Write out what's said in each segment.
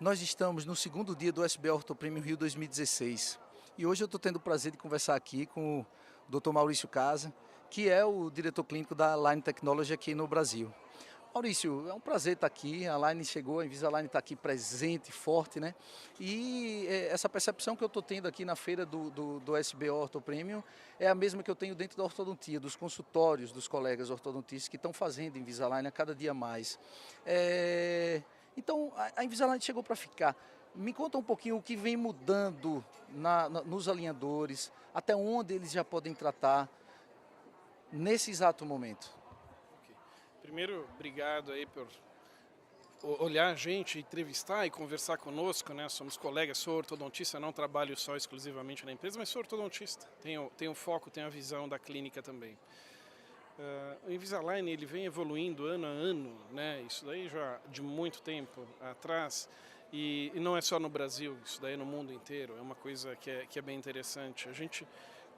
Nós estamos no segundo dia do SBO Ortho Premium Rio 2016 e hoje eu estou tendo o prazer de conversar aqui com o Dr. Maurício Casa, que é o diretor clínico da Align Technology aqui no Brasil. Maurício, é um prazer estar aqui, a Align chegou, a Invisalign está aqui presente, forte, né? E essa percepção que eu estou tendo aqui na feira do SBO Ortho Premium é a mesma que eu tenho dentro da ortodontia, dos consultórios dos colegas ortodontistas que estão fazendo Invisalign a cada dia mais. Então, a Invisalign chegou para ficar. Me conta um pouquinho o que vem mudando nos alinhadores, até onde eles já podem tratar nesse exato momento. Ok. Primeiro, obrigado aí por olhar a gente, entrevistar e conversar conosco, né? Somos colegas, sou ortodontista, não trabalho só exclusivamente na empresa, mas sou ortodontista. Tenho foco, tenho a visão da clínica também. O Invisalign ele vem evoluindo ano a ano, né? Isso daí já de muito tempo atrás. E não é só no Brasil, isso daí é no mundo inteiro. É uma coisa que é bem interessante. A gente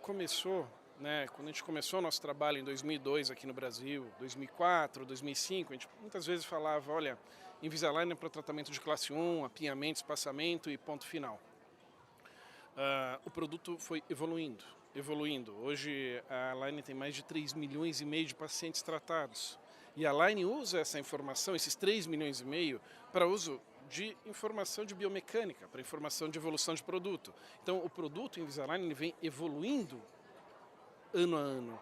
começou, né, quando a gente começou o nosso trabalho em 2002 aqui no Brasil, 2004, 2005, a gente muitas vezes falava, olha, Invisalign é para tratamento de classe 1, apinhamento, espaçamento e ponto final. O produto foi evoluindo. Hoje a Align tem mais de 3,5 milhões de pacientes tratados. E a Align usa essa informação, esses 3,5 milhões, para uso de informação de biomecânica, para informação de evolução de produto. Então o produto Invisalign ele vem evoluindo ano a ano.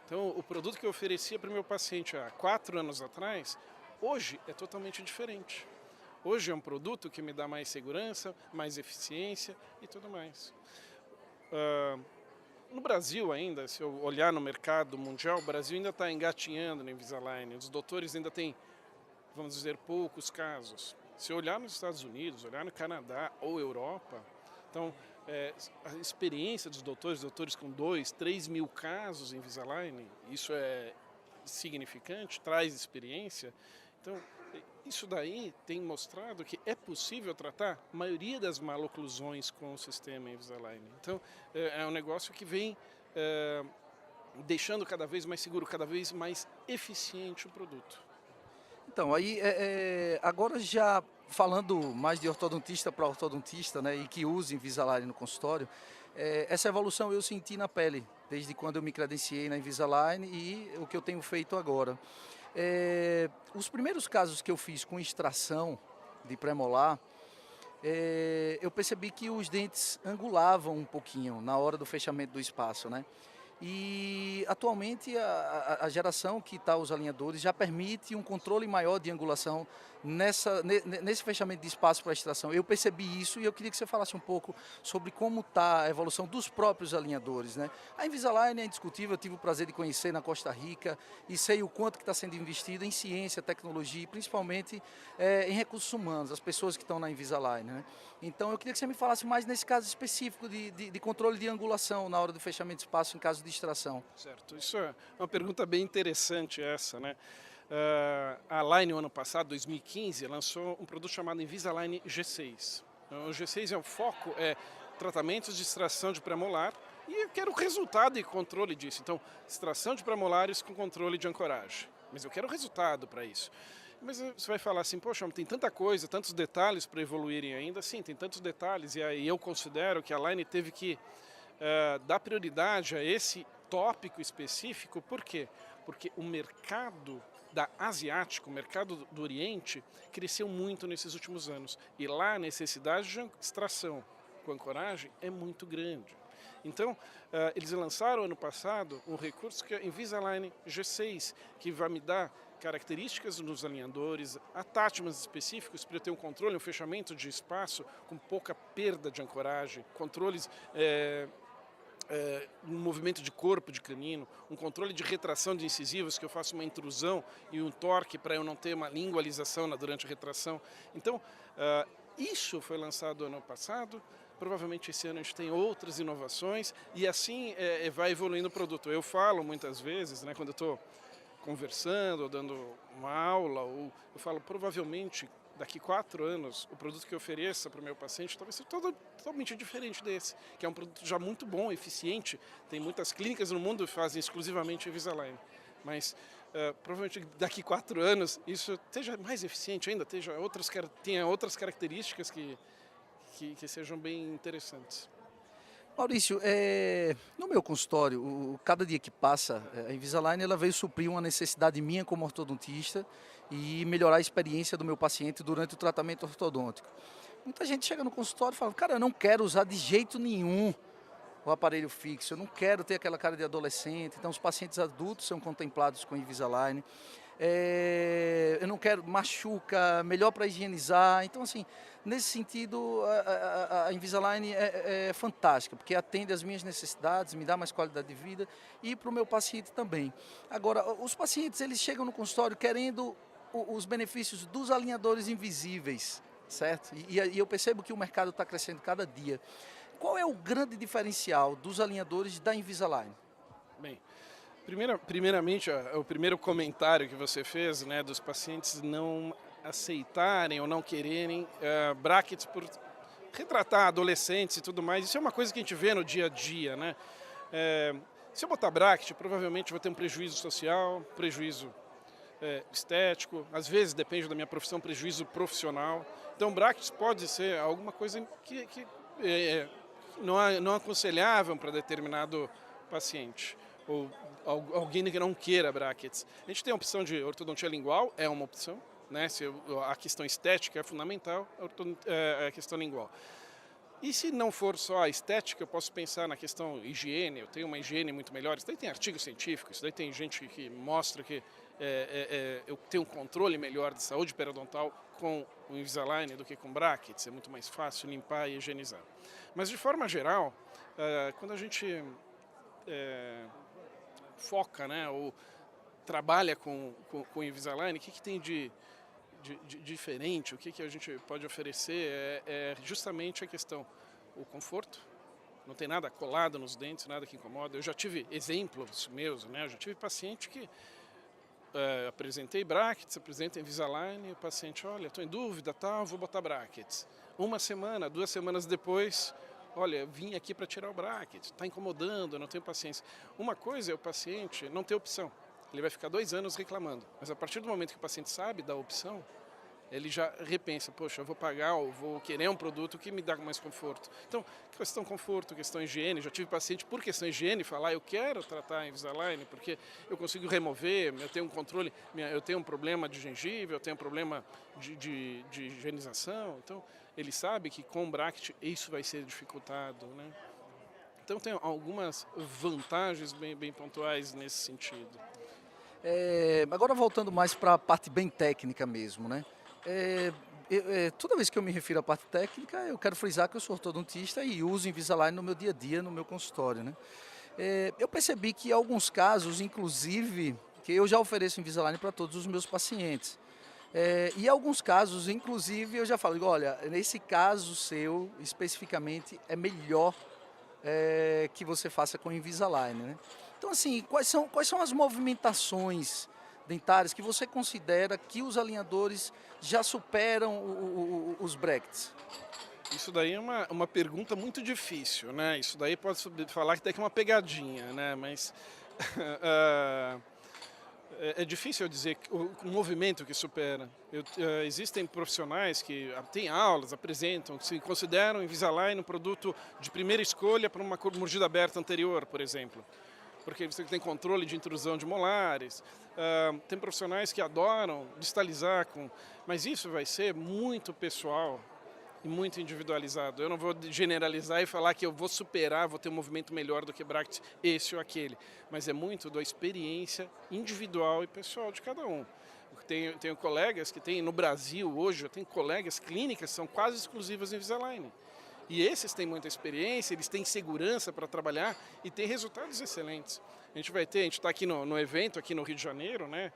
Então o produto que eu oferecia para o meu paciente há 4 anos atrás, hoje é totalmente diferente. Hoje é um produto que me dá mais segurança, mais eficiência e tudo mais. No Brasil ainda, se eu olhar no mercado mundial, o Brasil ainda está engatinhando no Invisalign. Os doutores ainda têm, vamos dizer, poucos casos. Se eu olhar nos Estados Unidos, olhar no Canadá ou Europa, então a experiência dos doutores com 2, 3 mil casos em Invisalign, isso é significante, traz experiência. Então, isso daí tem mostrado que é possível tratar a maioria das maloclusões com o sistema Invisalign. Então, é um negócio que vem deixando cada vez mais seguro, cada vez mais eficiente o produto. Então, aí, agora já falando mais de ortodontista para ortodontista, né, e que usa Invisalign no consultório, essa evolução eu senti na pele, desde quando eu me credenciei na Invisalign e o que eu tenho feito agora. Os primeiros casos que eu fiz com extração de premolar, eu percebi que os dentes angulavam um pouquinho na hora do fechamento do espaço, né? E atualmente a geração que está os alinhadores já permite um controle maior de angulação nesse fechamento de espaço para extração. Eu percebi isso e eu queria que você falasse um pouco sobre como está a evolução dos próprios alinhadores, né? A Invisalign é indiscutível, eu tive o prazer de conhecer na Costa Rica e sei o quanto que está sendo investido em ciência, tecnologia e principalmente em recursos humanos, as pessoas que estão na Invisalign, né? Então eu queria que você me falasse mais nesse caso específico de controle de angulação na hora do fechamento de espaço em caso de extração. Certo, isso é uma pergunta bem interessante essa, né? A Align, no ano passado, 2015, lançou um produto chamado Invisalign G6. O G6 é o foco, tratamentos de extração de premolar e eu quero o resultado e controle disso. Então, extração de premolares com controle de ancoragem. Mas eu quero o resultado para isso. Mas você vai falar assim, poxa, tem tanta coisa, tantos detalhes para evoluírem ainda. Sim, tem tantos detalhes e aí eu considero que a Align teve que dar prioridade a esse tópico específico. Por quê? Porque o mercado asiático, o mercado do Oriente, cresceu muito nesses últimos anos. E lá a necessidade de extração com ancoragem é muito grande. Então, eles lançaram ano passado um recurso que é Invisalign G6, que vai me dar características nos alinhadores, attachments específicos para eu ter um controle, um fechamento de espaço com pouca perda de ancoragem, controles um movimento de corpo de canino, um controle de retração de incisivos, que eu faço uma intrusão e um torque para eu não ter uma lingualização durante a retração. Então, isso foi lançado ano passado, provavelmente esse ano a gente tem outras inovações e assim vai evoluindo o produto. Eu falo muitas vezes, né, quando eu estou conversando ou dando uma aula, ou eu falo, provavelmente daqui 4 anos, o produto que eu ofereça para o meu paciente talvez seja totalmente diferente desse, que é um produto já muito bom, eficiente. Tem muitas clínicas no mundo que fazem exclusivamente Invisalign. Mas provavelmente daqui 4 anos isso esteja mais eficiente ainda, tenha outras características que sejam bem interessantes. Maurício, no meu consultório, cada dia que passa, a Invisalign ela veio suprir uma necessidade minha como ortodontista e melhorar a experiência do meu paciente durante o tratamento ortodôntico. Muita gente chega no consultório e fala, cara, eu não quero usar de jeito nenhum o aparelho fixo, eu não quero ter aquela cara de adolescente. Então os pacientes adultos são contemplados com Invisalign. Eu não quero, machuca, melhor para higienizar. Então assim, nesse sentido a Invisalign é fantástica, porque atende às minhas necessidades, me dá mais qualidade de vida e para o meu paciente também. Agora, os pacientes eles chegam no consultório querendo os benefícios dos alinhadores invisíveis, certo? E eu percebo que o mercado está crescendo cada dia. Qual é o grande diferencial dos alinhadores da Invisalign? Bem, primeiramente, o primeiro comentário que você fez, né, dos pacientes não aceitarem ou não quererem brackets por retratar adolescentes e tudo mais, isso é uma coisa que a gente vê no dia a dia, né? Se eu botar bracket, provavelmente vou ter um prejuízo social, prejuízo estético, às vezes, depende da minha profissão, prejuízo profissional. Então, brackets pode ser alguma coisa que não aconselhável para determinado paciente, ou alguém que não queira brackets. A gente tem a opção de ortodontia lingual, é uma opção, né? Se a questão estética é fundamental, a questão lingual. E se não for só a estética, eu posso pensar na questão higiene, eu tenho uma higiene muito melhor, isso daí tem artigos científicos, isso daí tem gente que mostra que eu tenho um controle melhor de saúde periodontal com o Invisalign do que com brackets, é muito mais fácil limpar e higienizar. Mas de forma geral, quando a gente foca, né, ou trabalha com o Invisalign, o que tem de diferente, o que a gente pode oferecer é justamente a questão, o conforto, não tem nada colado nos dentes, nada que incomoda. Eu já tive exemplos meus, né? Eu já tive paciente que apresentei brackets, apresentei Invisalign, e o paciente, olha, estou em dúvida, vou botar brackets. 1 semana, 2 semanas depois, olha, vim aqui para tirar o bracket, está incomodando, eu não tenho paciência. Uma coisa é o paciente não ter opção. Ele vai ficar 2 anos reclamando, mas a partir do momento que o paciente sabe da opção, ele já repensa, poxa, eu vou pagar ou vou querer um produto que me dá mais conforto. Então, questão conforto, questão higiene, já tive paciente por questão higiene falar, eu quero tratar a Invisalign porque eu consigo remover, eu tenho um controle, eu tenho um problema de gengiva, eu tenho um problema de higienização, então ele sabe que com o bracket isso vai ser dificultado, né? Então tem algumas vantagens bem pontuais nesse sentido. Agora voltando mais para a parte bem técnica mesmo, né? Toda vez que eu me refiro à parte técnica, eu quero frisar que eu sou ortodontista e uso Invisalign no meu dia a dia, no meu consultório, né? Eu percebi que em alguns casos, inclusive, que eu já ofereço Invisalign para todos os meus pacientes. E em alguns casos, inclusive, eu já falo, olha, nesse caso seu, especificamente, é melhor que você faça com Invisalign, né? Então, assim, quais são as movimentações dentárias que você considera que os alinhadores já superam os brackets? Isso daí é uma pergunta muito difícil, né? Isso daí pode falar que é uma pegadinha, né? Mas é difícil eu dizer o movimento que supera. Existem profissionais que têm aulas, apresentam, que se consideram Invisalign um produto de primeira escolha para uma mordida aberta anterior, por exemplo. Porque você tem controle de intrusão de molares. Tem profissionais que adoram distalizar, mas isso vai ser muito pessoal e muito individualizado. Eu não vou generalizar e falar que eu vou superar, vou ter um movimento melhor do que brackets, esse ou aquele. Mas é muito da experiência individual e pessoal de cada um. Tenho colegas que têm, no Brasil hoje, eu tenho colegas clínicas que são quase exclusivas em Invisalign. E esses têm muita experiência, eles têm segurança para trabalhar e têm resultados excelentes. A gente está aqui no evento, aqui no Rio de Janeiro, né?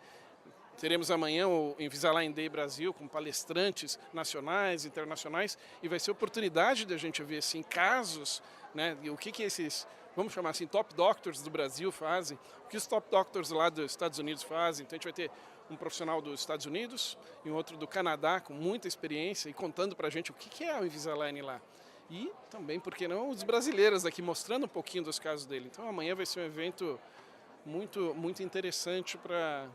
Teremos amanhã o Invisalign Day Brasil com palestrantes nacionais, internacionais, e vai ser oportunidade de a gente ver assim, casos, né? O que esses, vamos chamar assim, top doctors do Brasil fazem, o que os top doctors lá dos Estados Unidos fazem. Então a gente vai ter um profissional dos Estados Unidos e um outro do Canadá com muita experiência e contando para a gente o que é o Invisalign lá. E também, por que não, os brasileiros aqui mostrando um pouquinho dos casos dele. Então amanhã vai ser um evento muito interessante para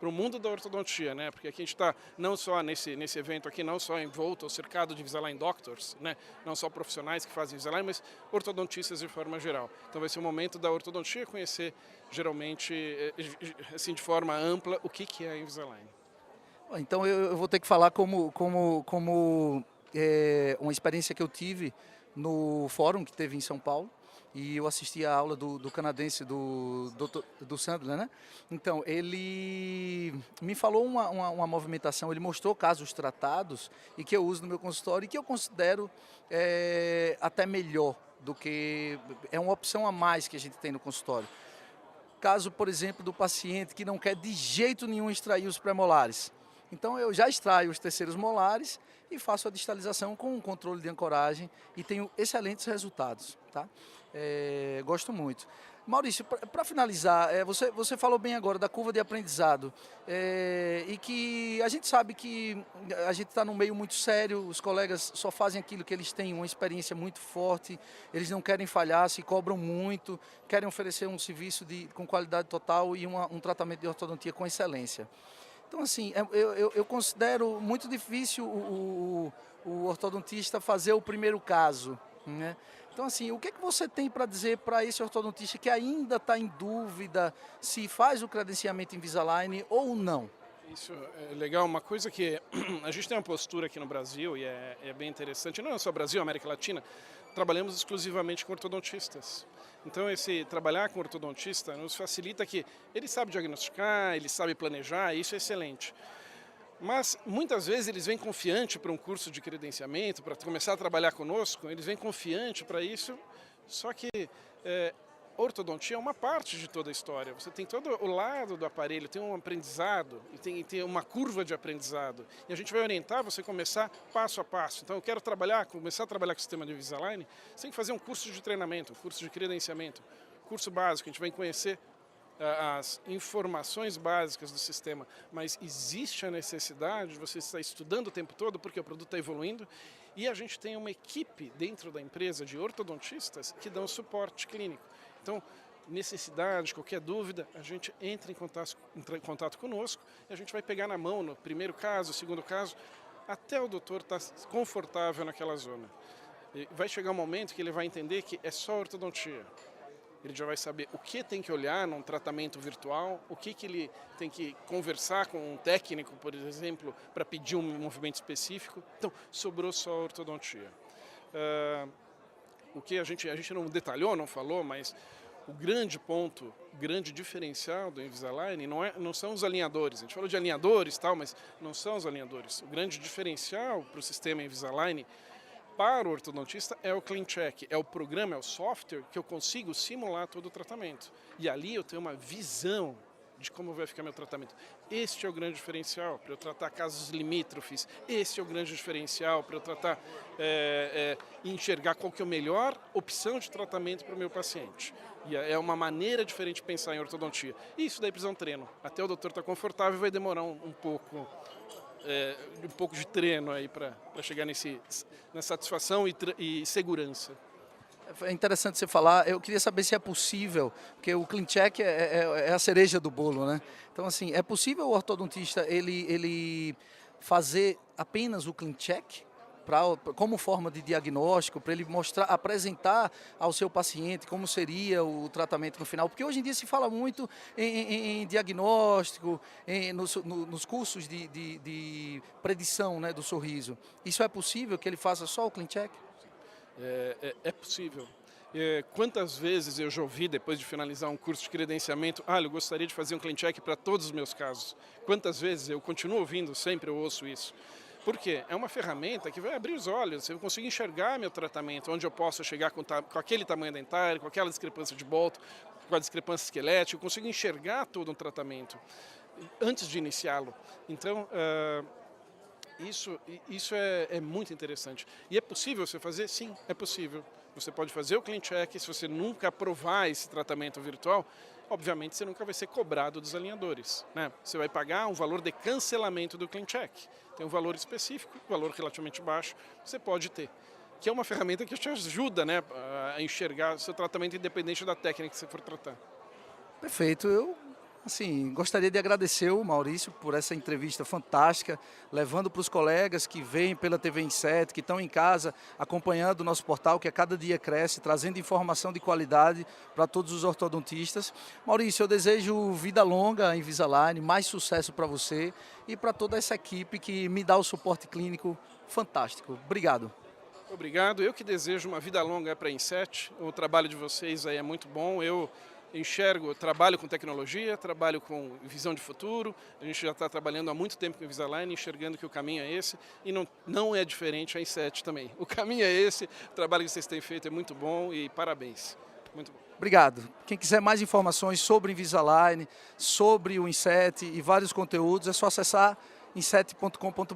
para o mundo da ortodontia, né? Porque aqui a gente está não só nesse evento aqui, não só envolto ao cercado de Invisalign Doctors, né? Não só profissionais que fazem Invisalign, mas ortodontistas de forma geral. Então vai ser um momento da ortodontia conhecer geralmente, assim, de forma ampla, o que é Invisalign. Então eu vou ter que falar como uma experiência que eu tive no fórum que teve em São Paulo, e eu assisti a aula do canadense, do Sandler, né? Então, ele me falou uma movimentação, ele mostrou casos tratados e que eu uso no meu consultório e que eu considero até melhor do que... É uma opção a mais que a gente tem no consultório. Caso, por exemplo, do paciente que não quer de jeito nenhum extrair os pré-molares. Então eu já extraio os terceiros molares e faço a distalização com um controle de ancoragem e tenho excelentes resultados, tá? Gosto muito. Maurício, para finalizar, você falou bem agora da curva de aprendizado e que a gente sabe que a gente está num meio muito sério, os colegas só fazem aquilo que eles têm uma experiência muito forte, eles não querem falhar, se cobram muito, querem oferecer um serviço com qualidade total e um tratamento de ortodontia com excelência. Então, assim, eu considero muito difícil o ortodontista fazer o primeiro caso, né? Então, assim, o que você tem para dizer para esse ortodontista que ainda está em dúvida se faz o credenciamento Invisalign ou não? Isso é legal, uma coisa que a gente tem uma postura aqui no Brasil e é bem interessante, não é só Brasil, América Latina, trabalhamos exclusivamente com ortodontistas. Então esse trabalhar com ortodontista nos facilita que ele sabe diagnosticar, ele sabe planejar, isso é excelente. Mas muitas vezes eles vêm confiante para um curso de credenciamento, para começar a trabalhar conosco, eles vêm confiante para isso, só que ortodontia é uma parte de toda a história. Você tem todo o lado do aparelho, tem um aprendizado, e tem uma curva de aprendizado. E a gente vai orientar você começar passo a passo. Então eu quero começar a trabalhar com o sistema de Invisalign, você tem que fazer um curso de treinamento, um curso de credenciamento, curso básico, a gente vai conhecer as informações básicas do sistema, mas existe a necessidade de você estar estudando o tempo todo porque o produto está evoluindo e a gente tem uma equipe dentro da empresa de ortodontistas que dão suporte clínico. Então, necessidade, qualquer dúvida, a gente entra em contato conosco e a gente vai pegar na mão no primeiro caso, segundo caso, até o doutor estar confortável naquela zona. E vai chegar um momento que ele vai entender que é só ortodontia. Ele já vai saber o que tem que olhar num tratamento virtual, o que ele tem que conversar com um técnico, por exemplo, para pedir um movimento específico. Então, sobrou só a ortodontia. O que a gente não detalhou, não falou, mas o grande ponto, o grande diferencial do Invisalign não são os alinhadores. A gente falou de alinhadores e tal, mas não são os alinhadores. O grande diferencial para o sistema Invisalign para o ortodontista é o CleanCheck, é o programa, é o software que eu consigo simular todo o tratamento. E ali eu tenho uma visão de como vai ficar meu tratamento. Este é o grande diferencial para eu tratar casos limítrofes, este é o grande diferencial para eu tratar, enxergar qual que é a melhor opção de tratamento para o meu paciente. E é uma maneira diferente de pensar em ortodontia. E isso daí precisa de um treino. Até o doutor estar confortável vai demorar um pouco de treino aí para chegar na satisfação e segurança. É interessante você falar, eu queria saber se é possível, porque o CleanCheck é a cereja do bolo, né? Então, assim, é possível o ortodontista ele fazer apenas o CleanCheck como forma de diagnóstico, para ele apresentar ao seu paciente como seria o tratamento no final? Porque hoje em dia se fala muito em diagnóstico, nos cursos de predição, né, do sorriso. Isso é possível que ele faça só o CleanCheck? É possível. Quantas vezes eu já ouvi, depois de finalizar um curso de credenciamento, eu gostaria de fazer um CleanCheck para todos os meus casos. Quantas vezes eu continuo ouvindo, sempre eu ouço isso. Por quê? É uma ferramenta que vai abrir os olhos, eu consigo enxergar meu tratamento, onde eu posso chegar com aquele tamanho dentário, com aquela discrepância de bolto, com a discrepância esquelética, eu consigo enxergar todo um tratamento antes de iniciá-lo. Então, isso é muito interessante. E é possível você fazer? Sim, é possível. Você pode fazer o CleanCheck, se você nunca aprovar esse tratamento virtual, obviamente você nunca vai ser cobrado dos alinhadores, né? Você vai pagar um valor de cancelamento do CleanCheck. Tem um valor específico, um valor relativamente baixo, você pode ter. Que é uma ferramenta que te ajuda, né, a enxergar o seu tratamento independente da técnica que você for tratar. Perfeito. Eu Assim, gostaria de agradecer o Maurício por essa entrevista fantástica, levando para os colegas que vêm pela TV Inset, que estão em casa acompanhando o nosso portal, que a cada dia cresce, trazendo informação de qualidade para todos os ortodontistas. Maurício, eu desejo vida longa em Invisalign, mais sucesso para você e para toda essa equipe que me dá o suporte clínico fantástico. Obrigado. Obrigado. Eu que desejo uma vida longa para a Inset. O trabalho de vocês aí é muito bom. Eu trabalho com tecnologia, trabalho com visão de futuro. A gente já está trabalhando há muito tempo com o Invisalign, enxergando que o caminho é esse. E não é diferente a Inset também. O caminho é esse, o trabalho que vocês têm feito é muito bom e parabéns. Muito bom. Obrigado. Quem quiser mais informações sobre o Invisalign, sobre o Inset e vários conteúdos, é só acessar inset.com.br.